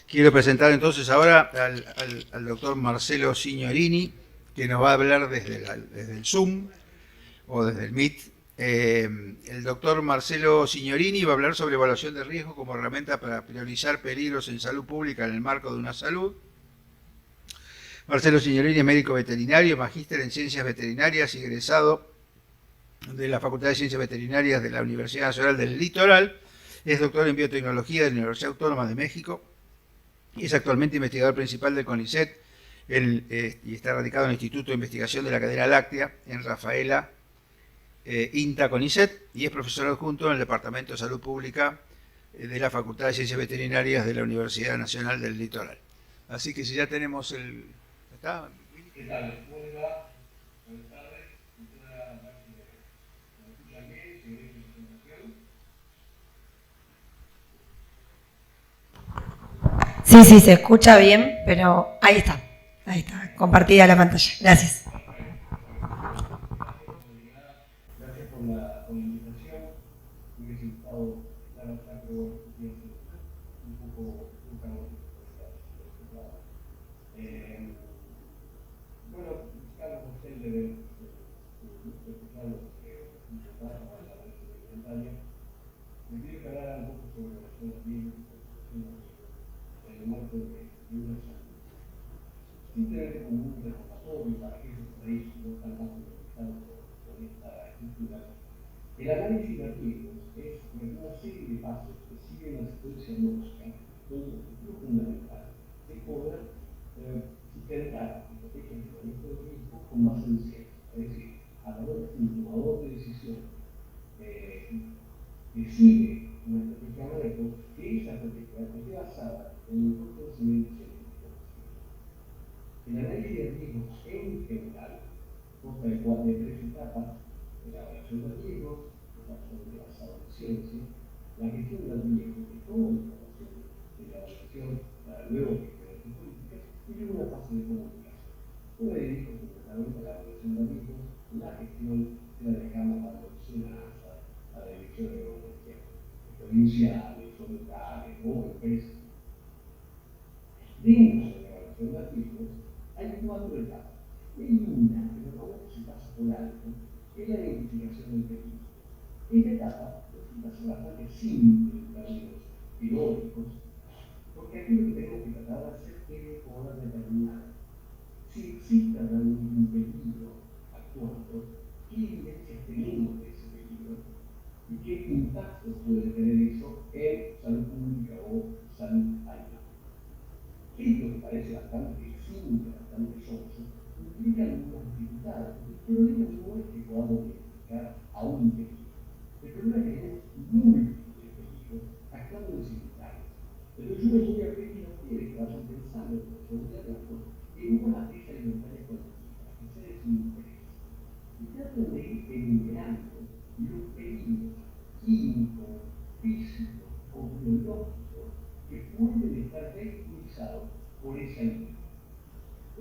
Quiero presentar entonces ahora al doctor Marcelo Signorini, que nos va a hablar desde el Zoom o desde el Meet. El doctor Marcelo Signorini va a hablar sobre evaluación de riesgo como herramienta para priorizar peligros en salud pública en el marco de una salud. Marcelo Signorini es médico veterinario, magíster en ciencias veterinarias y egresado de la Facultad de Ciencias Veterinarias de la Universidad Nacional del Litoral. Es doctor en biotecnología de la Universidad Autónoma de México y es actualmente investigador principal del CONICET y está radicado en el Instituto de Investigación de la Cadena Láctea en Rafaela, INTA CONICET, y es profesor adjunto en el Departamento de Salud Pública de la Facultad de Ciencias Veterinarias de la Universidad Nacional del Litoral. Así que si ya tenemos el... ¿Está? ¿Qué tal? ¿Cómo le va? Buenas tardes. ¿Me escuchan bien? ¿Se ve mi presentación? Sí, sí, se escucha bien, pero ahí está, compartida la pantalla. Gracias. Gracias por la invitación. Me hubiese gustado estar acá, pero bueno, tiempo un poco caótico. Bueno, Carlos, usted debe escuchar lo que mucho trabajo en la análisis alimentaria. Me quiero que hablar un poco sobre las zonas libres en el marco de una salud. Simplemente como un recordatorio para que esos países no están más familiarizados con esta estructura. El análisis de riesgos es una serie de pasos que siguen la secuencia lógica, donde el objetivo fundamental es poder sustentar estrategias de manejo de riesgo con base en ciencia. Es decir, a la hora que un tomador de decisión decide una estrategia de manejo, que esa estrategia esté basada en el conocimiento científico. El análisis de riesgos en general consta de tres etapas: la evaluación de riesgos, que está absolutamente basada en ciencia, la gestión del riesgo, que toma información de la evaluación para luego gestionar sus políticas, y una fase de comunicación. Yo me dedico fundamentalmente a la evaluación de riesgos, la gestión se la dejamos a la SENASA, a la Dirección de Economía provinciales, locales o empresas. Dentro de la evaluación de riesgos hay cuatro etapas. Hay una que normalmente se pasa por alto, que es la identificación del peligro. Esta etapa resulta ser bastante simple en términos teóricos, porque aquí lo que tenemos que tratar de hacer es poder determinar si existe realmente un peligro actuando, qué evidencias tenemos de ese peligro y qué impacto puede tener eso en salud pública o salud animal. Esto que parece bastante simple, bastante sonso, implica algunas dificultades. El problema no es que podamos identificar a un peligro. El problema es que tenemos múltiples peligros actuando en simultáneo. Entonces yo me voy a pedir a ustedes que vayan pensando en los gobiernos en una matriz alimentaria colectiva, que sea de su interés. Y traten de ir enumerando los peligros químicos, físicos o biológicos que pueden estar vehiculizados por esa línea.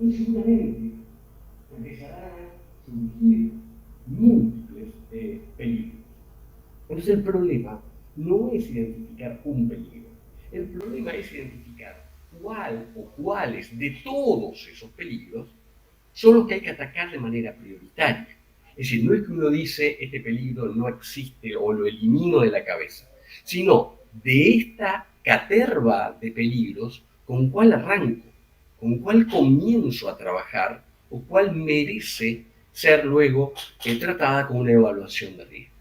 Y seguramente empezarán a surgir múltiples peligros. Entonces el problema no es identificar un peligro, el problema es identificar cuál o cuáles de todos esos peligros son los que hay que atacar de manera prioritaria. Es decir, no es que uno dice este peligro no existe o lo elimino de la cabeza, sino de esta caterva de peligros, ¿con cuál arranco? ¿Con cuál comienzo a trabajar? ¿O cuál merece ser luego tratada con una evaluación de riesgos?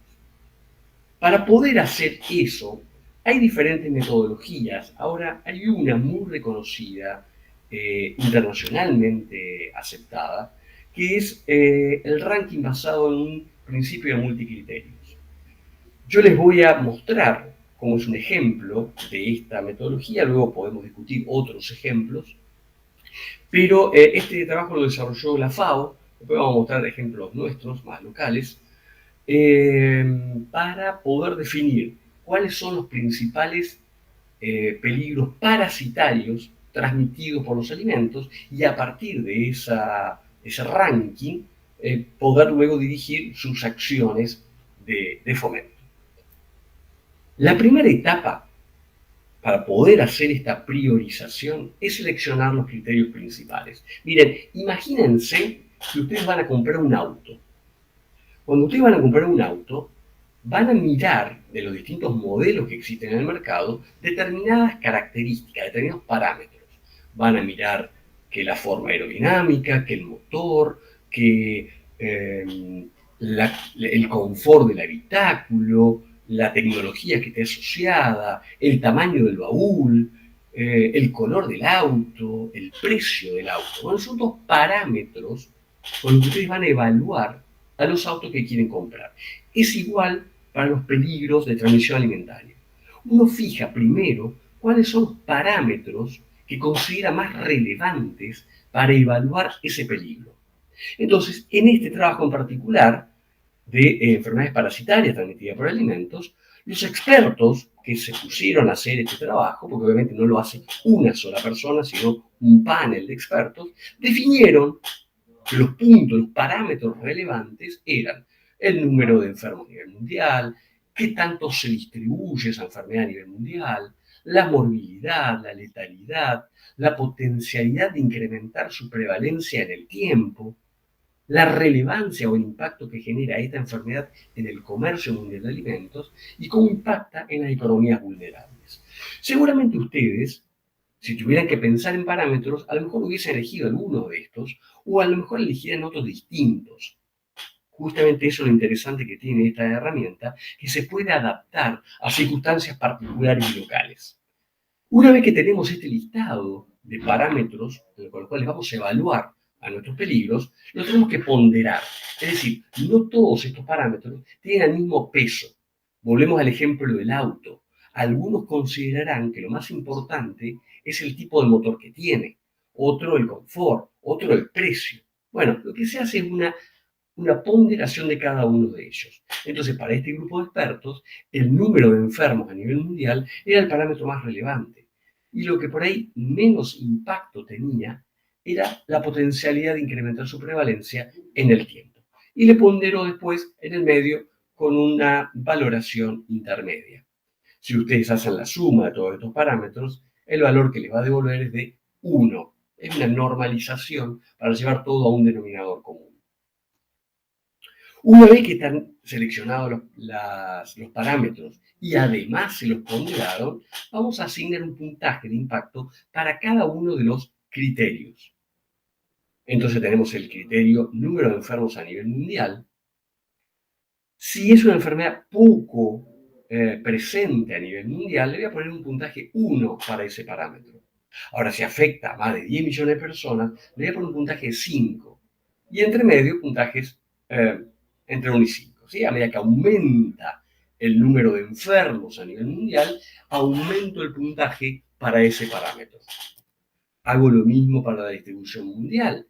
Para poder hacer eso, hay diferentes metodologías. Ahora hay una muy reconocida, internacionalmente aceptada, que es el ranking basado en un principio de multicriterios. Yo les voy a mostrar cómo es un ejemplo de esta metodología, luego podemos discutir otros ejemplos, pero este trabajo lo desarrolló la FAO, después vamos a mostrar ejemplos nuestros, más locales, para poder definir cuáles son los principales peligros parasitarios transmitidos por los alimentos y a partir de ese ranking poder luego dirigir sus acciones de fomento. La primera etapa para poder hacer esta priorización es seleccionar los criterios principales. Miren, imagínense que ustedes van a comprar un auto. Cuando ustedes van a comprar un auto, van a mirar de los distintos modelos que existen en el mercado determinadas características, determinados parámetros. Van a mirar que la forma aerodinámica, que el motor, que el confort del habitáculo, la tecnología que esté asociada, el tamaño del baúl, el color del auto, el precio del auto. Bueno, son dos parámetros con los que ustedes van a evaluar a los autos que quieren comprar. Es igual para los peligros de transmisión alimentaria. Uno fija primero cuáles son los parámetros que considera más relevantes para evaluar ese peligro. Entonces, en este trabajo en particular de enfermedades parasitarias transmitidas por alimentos, los expertos que se pusieron a hacer este trabajo, porque obviamente no lo hace una sola persona, sino un panel de expertos, definieron que los puntos, los parámetros relevantes eran el número de enfermos a nivel mundial, qué tanto se distribuye esa enfermedad a nivel mundial, la morbilidad, la letalidad, la potencialidad de incrementar su prevalencia en el tiempo, la relevancia o el impacto que genera esta enfermedad en el comercio mundial de alimentos y cómo impacta en las economías vulnerables. Seguramente ustedes, si tuvieran que pensar en parámetros, a lo mejor hubiesen elegido alguno de estos o a lo mejor elegirían otros distintos. Justamente eso es lo interesante que tiene esta herramienta, que se puede adaptar a circunstancias particulares y locales. Una vez que tenemos este listado de parámetros con los cuales vamos a evaluar a nuestros peligros, los tenemos que ponderar. Es decir, no todos estos parámetros tienen el mismo peso. Volvemos al ejemplo del auto. Algunos considerarán que lo más importante es el tipo de motor que tiene, otro el confort, otro el precio. Bueno, lo que se hace es una ponderación de cada uno de ellos. Entonces, para este grupo de expertos, el número de enfermos a nivel mundial era el parámetro más relevante. Y lo que por ahí menos impacto tenía era la potencialidad de incrementar su prevalencia en el tiempo. Y le ponderó después en el medio con una valoración intermedia. Si ustedes hacen la suma de todos estos parámetros, el valor que les va a devolver es de 1. Es una normalización para llevar todo a un denominador común. Una vez que están seleccionados los parámetros y además se los ponderaron, vamos a asignar un puntaje de impacto para cada uno de los criterios. Entonces tenemos el criterio número de enfermos a nivel mundial. Si es una enfermedad poco presente a nivel mundial, le voy a poner un puntaje 1 para ese parámetro. Ahora, si afecta a más de 10 millones de personas, le voy a poner un puntaje 5. Y entre medio, puntajes entre 1 y 5. ¿Sí? A medida que aumenta el número de enfermos a nivel mundial, aumento el puntaje para ese parámetro. Hago lo mismo para la distribución mundial.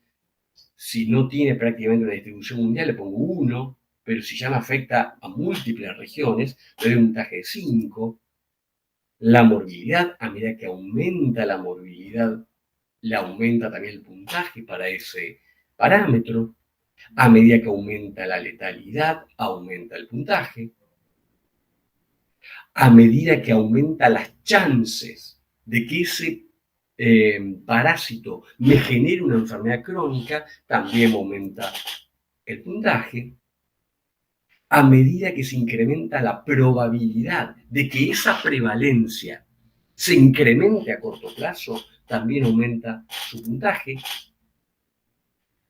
Si no tiene prácticamente una distribución mundial, le pongo 1, pero si ya me afecta a múltiples regiones, le doy un puntaje de 5. La morbilidad, a medida que aumenta la morbilidad, le aumenta también el puntaje para ese parámetro. A medida que aumenta la letalidad, aumenta el puntaje. A medida que aumenta las chances de que ese parásito me genere una enfermedad crónica, también aumenta el puntaje. A medida que se incrementa la probabilidad de que esa prevalencia se incremente a corto plazo, también aumenta su puntaje.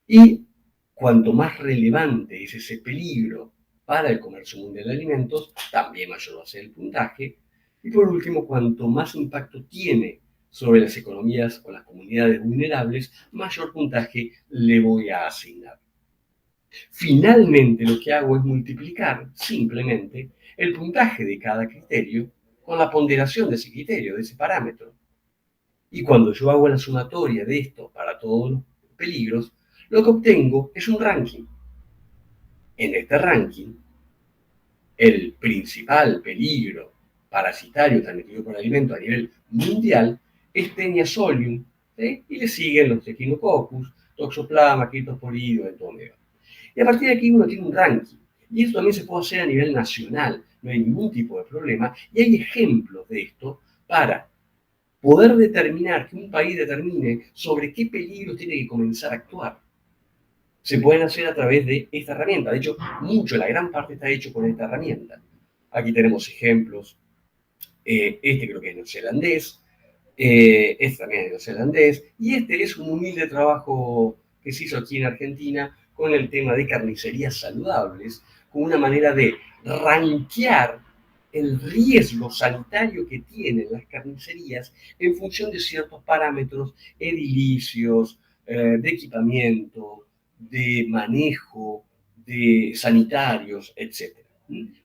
Y cuanto más relevante es ese peligro para el comercio mundial de alimentos, también mayor va a ser el puntaje. Y por último, cuanto más impacto tiene sobre las economías o las comunidades vulnerables, mayor puntaje le voy a asignar. Finalmente, lo que hago es multiplicar simplemente el puntaje de cada criterio con la ponderación de ese criterio, de ese parámetro. Y cuando yo hago la sumatoria de esto para todos los peligros, lo que obtengo es un ranking. En este ranking, el principal peligro parasitario transmitido por alimento a nivel mundial es Taenia solium, ¿sí? Y le siguen los Echinococcus, Toxoplasma, Cryptosporidium, Entomega. Y a partir de aquí uno tiene un ranking. Y esto también se puede hacer a nivel nacional, no hay ningún tipo de problema. Y hay ejemplos de esto para poder determinar, que un país determine sobre qué peligros tiene que comenzar a actuar, se pueden hacer a través de esta herramienta. De hecho, la gran parte está hecho con esta herramienta. Aquí tenemos ejemplos. Este creo que es neozelandés. Este también es neozelandés. Y este es un humilde trabajo que se hizo aquí en Argentina con el tema de carnicerías saludables, con una manera de rankear el riesgo sanitario que tienen las carnicerías en función de ciertos parámetros edilicios, de equipamiento, de manejo, de sanitarios, etc.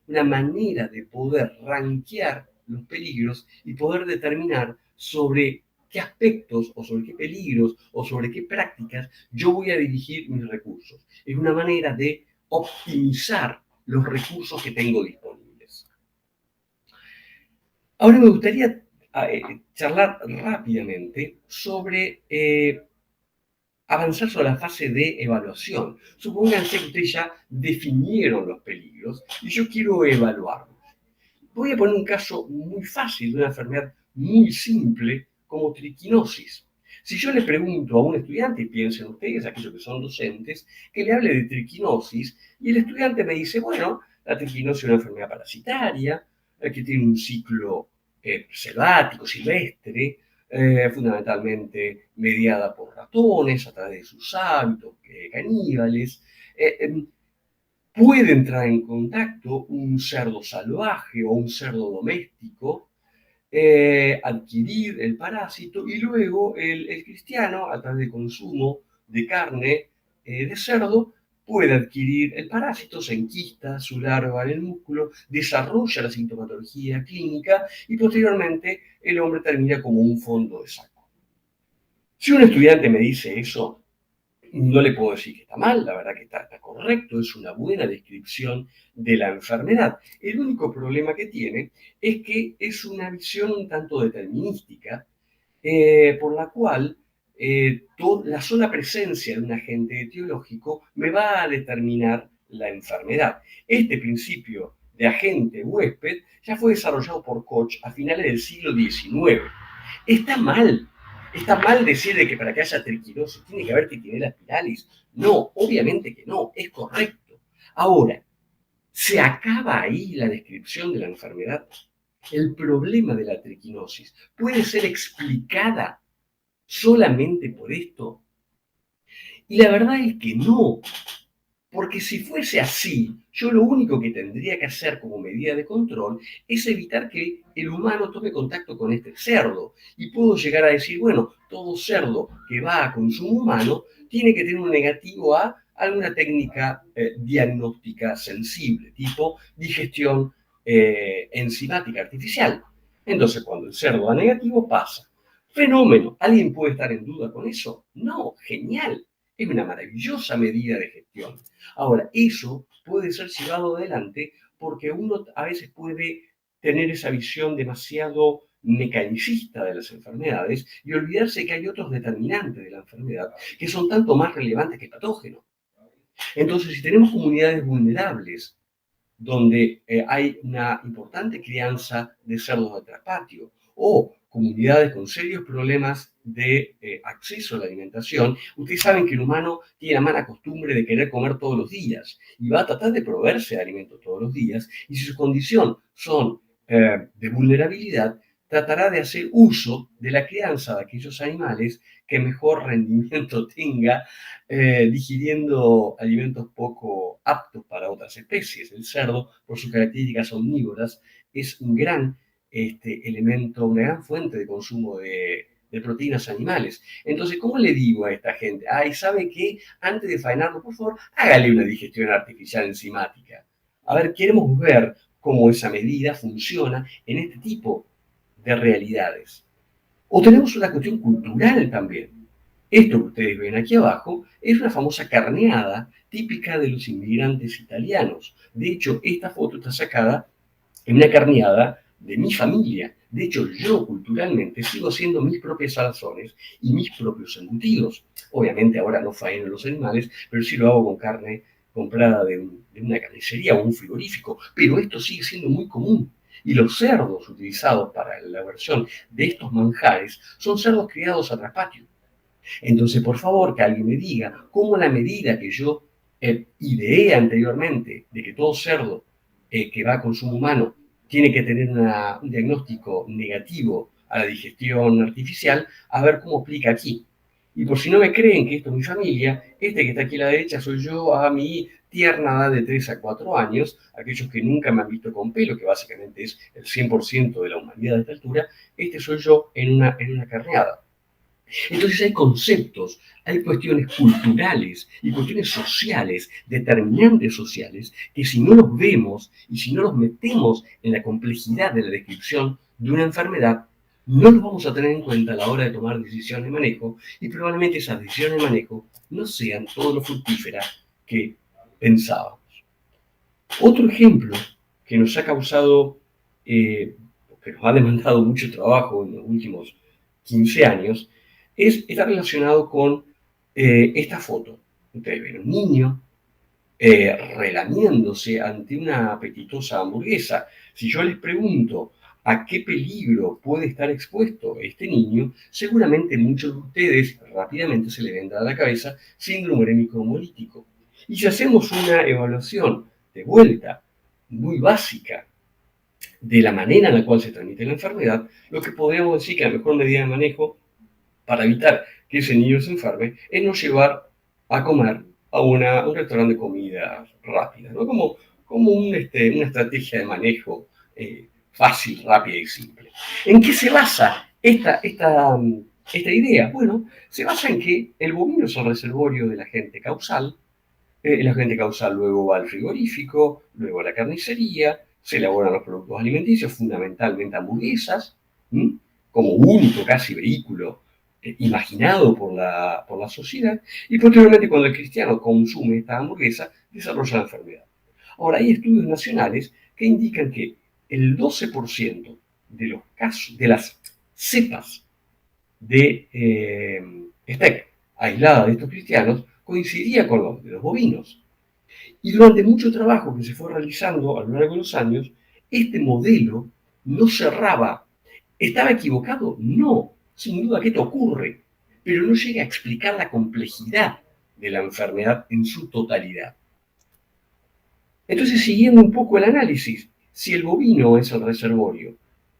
Una manera de poder rankear los peligros y poder determinar sobre qué aspectos o sobre qué peligros o sobre qué prácticas yo voy a dirigir mis recursos. Es una manera de optimizar los recursos que tengo disponibles. Ahora me gustaría charlar rápidamente sobre avanzar sobre la fase de evaluación. Supónganse que ustedes ya definieron los peligros y yo quiero evaluarlos. Voy a poner un caso muy fácil de una enfermedad muy simple como triquinosis. Si yo le pregunto a un estudiante, y piensen ustedes, aquellos que son docentes, que le hable de triquinosis, y el estudiante me dice, bueno, la triquinosis es una enfermedad parasitaria, que tiene un ciclo selvático, silvestre, fundamentalmente mediada por ratones a través de sus hábitos caníbales. Puede entrar en contacto un cerdo salvaje o un cerdo doméstico, adquirir el parásito y luego el cristiano, a través de consumo de carne de cerdo, puede adquirir el parásito, se enquista su larva en el músculo, desarrolla la sintomatología clínica y posteriormente el hombre termina como un fondo de saco. Si un estudiante me dice eso, no le puedo decir que está mal, la verdad que está correcto, es una buena descripción de la enfermedad. El único problema que tiene es que es una visión un tanto determinística, por la cual la sola presencia de un agente etiológico me va a determinar la enfermedad. Este principio de agente huésped ya fue desarrollado por Koch a finales del siglo XIX. Está mal. Está mal decir de que para que haya triquinosis tiene que haber triquinela spiralis. No, obviamente que no, es correcto. Ahora, ¿se acaba ahí la descripción de la enfermedad? El problema de la triquinosis puede ser explicada solamente por esto. Y la verdad es que no, porque si fuese así, yo lo único que tendría que hacer como medida de control es evitar que el humano tome contacto con este cerdo. Y puedo llegar a decir, bueno, todo cerdo que va a consumo humano tiene que tener un negativo a alguna técnica diagnóstica sensible, tipo digestión enzimática artificial. Entonces, cuando el cerdo da negativo, pasa. Fenómeno. ¿Alguien puede estar en duda con eso? No, genial. Es una maravillosa medida de gestión. Ahora, eso puede ser llevado adelante porque uno a veces puede tener esa visión demasiado mecanicista de las enfermedades y olvidarse que hay otros determinantes de la enfermedad que son tanto más relevantes que el patógeno. Entonces, si tenemos comunidades vulnerables donde hay una importante crianza de cerdos de traspatio o comunidades con serios problemas de acceso a la alimentación, ustedes saben que el humano tiene la mala costumbre de querer comer todos los días y va a tratar de proveerse de alimentos todos los días y si su condición son de vulnerabilidad, tratará de hacer uso de la crianza de aquellos animales que mejor rendimiento tenga digiriendo alimentos poco aptos para otras especies. El cerdo, por sus características omnívoras, es un gran elemento, una gran fuente de consumo de proteínas animales. Entonces, ¿cómo le digo a esta gente? Ay, ¿sabe qué? Antes de faenarlo, por favor, hágale una digestión artificial enzimática. A ver, queremos ver cómo esa medida funciona en este tipo de realidades. O tenemos una cuestión cultural también. Esto que ustedes ven aquí abajo es una famosa carneada típica de los inmigrantes italianos. De hecho, esta foto está sacada en una carneada de mi familia. De hecho, yo culturalmente sigo haciendo mis propias salazones y mis propios embutidos. Obviamente ahora no faeno los animales, pero sí lo hago con carne comprada de una carnicería o un frigorífico. Pero esto sigue siendo muy común. Y los cerdos utilizados para la elaboración de estos manjares son cerdos criados a traspatio. Entonces, por favor, que alguien me diga cómo la medida que yo ideé anteriormente de que todo cerdo que va a consumo humano tiene que tener un diagnóstico negativo a la digestión artificial, a ver cómo aplica aquí. Y por si no me creen que esto es mi familia, este que está aquí a la derecha soy yo a mi tierna edad de 3 a 4 años, aquellos que nunca me han visto con pelo, que básicamente es el 100% de la humanidad de esta altura, este soy yo en una carneada. Entonces hay conceptos, hay cuestiones culturales y cuestiones sociales, determinantes sociales, que si no los vemos y si no los metemos en la complejidad de la descripción de una enfermedad, no los vamos a tener en cuenta a la hora de tomar decisiones de manejo y probablemente esas decisiones de manejo no sean todo lo fructíferas que pensábamos. Otro ejemplo que nos ha causado, que nos ha demandado mucho trabajo en los últimos 15 años, está relacionado con esta foto. Ustedes ven un niño relamiéndose ante una apetitosa hamburguesa. Si yo les pregunto a qué peligro puede estar expuesto este niño, seguramente muchos de ustedes rápidamente se le vendrá a la cabeza síndrome urémico hemolítico. Y si hacemos una evaluación de vuelta muy básica de la manera en la cual se transmite la enfermedad, lo que podríamos decir que la mejor medida de manejo para evitar que ese niño se enferme es no llevar a comer a un restaurante de comida rápida, ¿no? Como una estrategia de manejo fácil, rápida y simple. ¿En qué se basa esta idea? Bueno, se basa en que el bovino es el reservorio del agente causal, el agente causal luego va al frigorífico, luego a la carnicería, se elaboran los productos alimenticios, fundamentalmente hamburguesas, como único casi vehículo imaginado por la sociedad, y posteriormente cuando el cristiano consume esta hamburguesa, desarrolla la enfermedad. Ahora, hay estudios nacionales que indican que el 12% de los casos, de las cepas de steak aislada de estos cristianos, coincidía con los de los bovinos. Y durante mucho trabajo que se fue realizando a lo largo de los años, este modelo no cerraba. ¿Estaba equivocado? No, sin duda que esto ocurre, pero no llega a explicar la complejidad de la enfermedad en su totalidad. Entonces, siguiendo un poco el análisis, si el bovino es el reservorio,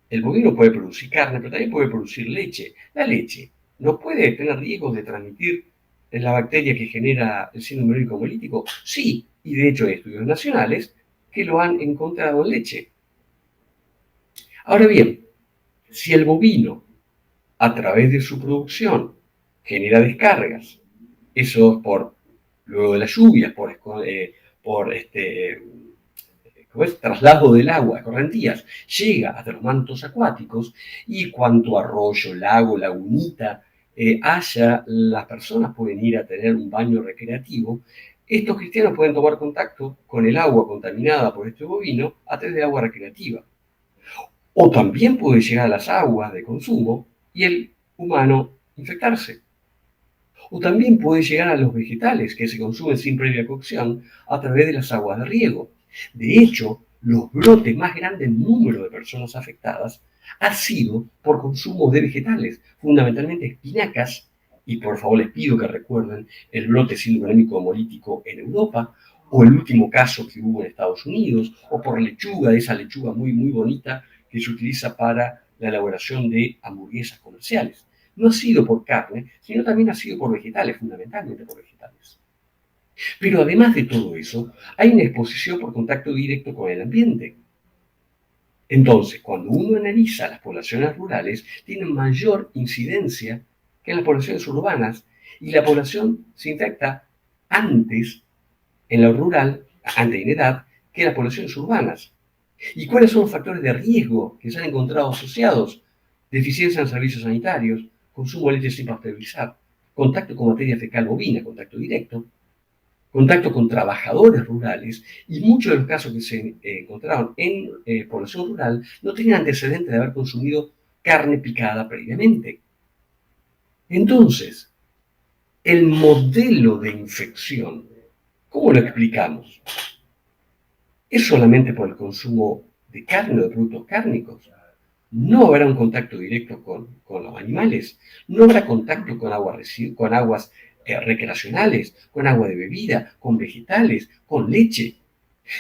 el bovino puede producir carne, pero también puede producir leche. La leche no puede tener riesgos de transmitir la bacteria que genera el síndrome urémico hemolítico. Sí, y de hecho hay estudios nacionales que lo han encontrado en leche. Ahora bien, si el bovino, a través de su producción, genera descargas, eso luego de las lluvias, por traslado del agua, correntías, llega hasta los mantos acuáticos y cuanto arroyo, lago, lagunita haya, las personas pueden ir a tener un baño recreativo. Estos cristianos pueden tomar contacto con el agua contaminada por este bovino a través de agua recreativa. O también puede llegar a las aguas de consumo y el humano infectarse. O también puede llegar a los vegetales que se consumen sin previa cocción a través de las aguas de riego. De hecho, los brotes más grandes número de personas afectadas ha sido por consumo de vegetales, fundamentalmente espinacas, y por favor les pido que recuerden el brote síndrome urémico hemolítico en Europa, o el último caso que hubo en Estados Unidos, o por lechuga, esa lechuga muy, muy bonita que se utiliza para la elaboración de hamburguesas comerciales. No ha sido por carne, sino también ha sido por vegetales, fundamentalmente por vegetales. Pero además de todo eso, hay una exposición por contacto directo con el ambiente. Entonces, cuando uno analiza las poblaciones rurales, tienen mayor incidencia que en las poblaciones urbanas, y la población se infecta antes en lo rural, antes en edad, que en las poblaciones urbanas. ¿Y cuáles son los factores de riesgo que se han encontrado asociados? Deficiencia en servicios sanitarios, consumo de leche sin pasteurizar, contacto con materia fecal bovina, contacto directo, contacto con trabajadores rurales, y muchos de los casos que se encontraron en población rural no tenían antecedentes de haber consumido carne picada previamente. Entonces, el modelo de infección, ¿cómo lo explicamos? ¿Es solamente por el consumo de carne o de productos cárnicos. No habrá un contacto directo con los animales, no habrá contacto con aguas recreacionales, con agua de bebida, con vegetales, con leche.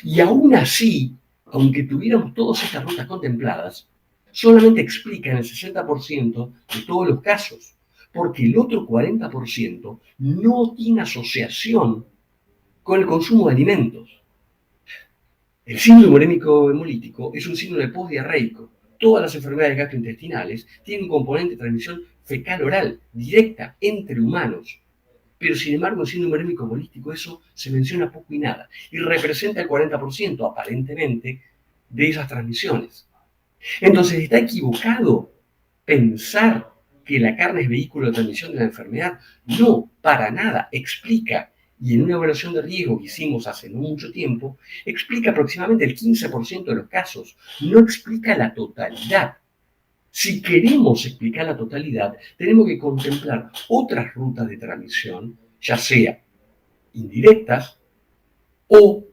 Y aún así, aunque tuviéramos todas estas rutas contempladas, solamente explican el 60% de todos los casos, porque el otro 40% no tiene asociación con el consumo de alimentos. El síndrome urémico hemolítico es un síndrome postdiarreico. Todas las enfermedades gastrointestinales tienen un componente de transmisión fecal-oral, directa, entre humanos. Pero sin embargo, el síndrome urémico hemolítico, eso se menciona poco y nada, y representa el 40% aparentemente de esas transmisiones. Entonces, está equivocado pensar que la carne es vehículo de transmisión de la enfermedad. No, para nada. Explica, y en una evaluación de riesgo que hicimos hace no mucho tiempo, explica aproximadamente el 15% de los casos. No explica la totalidad. Si queremos explicar la totalidad, tenemos que contemplar otras rutas de transmisión, ya sea indirectas o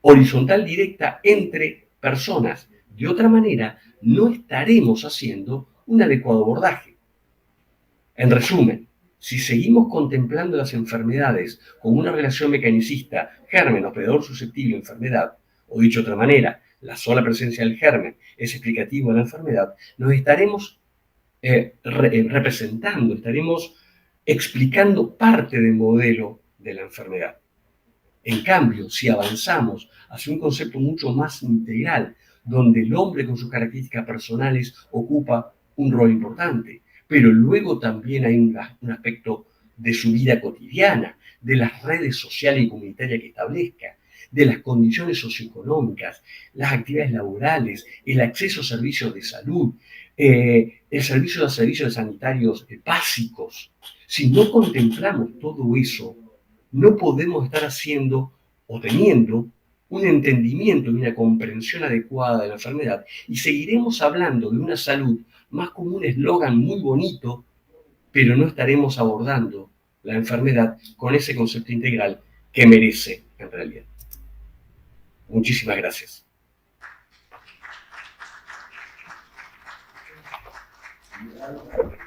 horizontal directa entre personas. De otra manera, no estaremos haciendo un adecuado abordaje. En resumen, si seguimos contemplando las enfermedades con una relación mecanicista germen-hospedador susceptible de enfermedad, o dicho de otra manera, la sola presencia del germen es explicativo de la enfermedad, nos estaremos representando, estaremos explicando parte del modelo de la enfermedad. En cambio, si avanzamos hacia un concepto mucho más integral, donde el hombre con sus características personales ocupa un rol importante, pero luego también hay un aspecto de su vida cotidiana, de las redes sociales y comunitarias que establezca, de las condiciones socioeconómicas, las actividades laborales, el acceso a servicios de salud, el servicio a servicios sanitarios básicos. Si no contemplamos todo eso, no podemos estar haciendo o teniendo un entendimiento y una comprensión adecuada de la enfermedad y seguiremos hablando de una salud más como un eslogan muy bonito, pero no estaremos abordando la enfermedad con ese concepto integral que merece en realidad. Muchísimas gracias.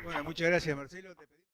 Bueno, muchas gracias, Marcelo.